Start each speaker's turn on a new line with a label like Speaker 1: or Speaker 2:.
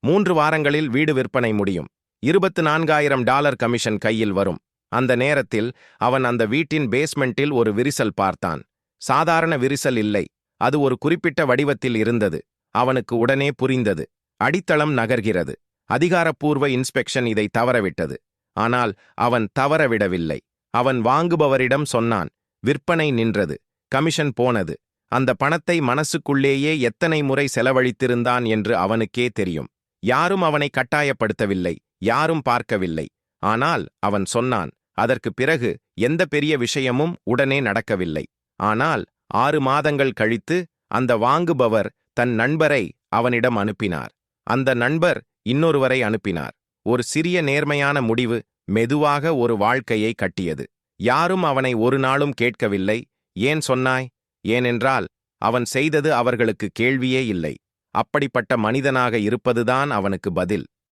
Speaker 1: 3 வாரங்களில் வீடு விற்பனை முடியும். $24,000 கமிஷன் கையில் வரும். அந்த நேரத்தில் அவன் அந்த வீட்டின் பேஸ்மெண்டில் ஒரு விரிசல் பார்த்தான். சாதாரண விரிசல் இல்லை, அது ஒரு குறிப்பிட்ட வடிவத்தில் இருந்தது. அவனுக்கு உடனே புரிந்தது. அடித்தளம் நகர்கிறது. அதிகாரப்பூர்வ இன்ஸ்பெக்ஷன் இதை தவறவிட்டது. ஆனால் அவன் தவறவிடவில்லை. அவன் வாங்குபவரிடம் சொன்னான். விற்பனை நின்றது. கமிஷன் போனது. அந்த பணத்தை மனசுக்குள்ளேயே எத்தனை முறை செலவழித்திருந்தான் என்று அவனுக்கே தெரியும். யாரும் அவனை கட்டாயப்படுத்தவில்லை, யாரும் பார்க்கவில்லை. ஆனால் அவன் சொன்னான். அதற்கு பிறகு எந்த பெரிய விஷயமும் உடனே நடக்கவில்லை. ஆனால் 6 மாதங்கள் கழித்து அந்த வாங்குபவர் தன் நண்பரை அவனிடம் அனுப்பினார். அந்த நண்பர் இன்னொருவரை அனுப்பினார். ஒரு சிறிய நேர்மையான முடிவு மெதுவாக ஒரு வாழ்க்கையை கட்டியது. யாரும் அவனை ஒரு நாளும் கேட்கவில்லை. ஏன் சொன்னாய்? ஏனென்றால் அவன் செய்தது அவர்களுக்கு கேள்வியே இல்லை. அப்படிப்பட்ட மனிதனாக இருப்பதுதான் அவனுக்கு பதில்.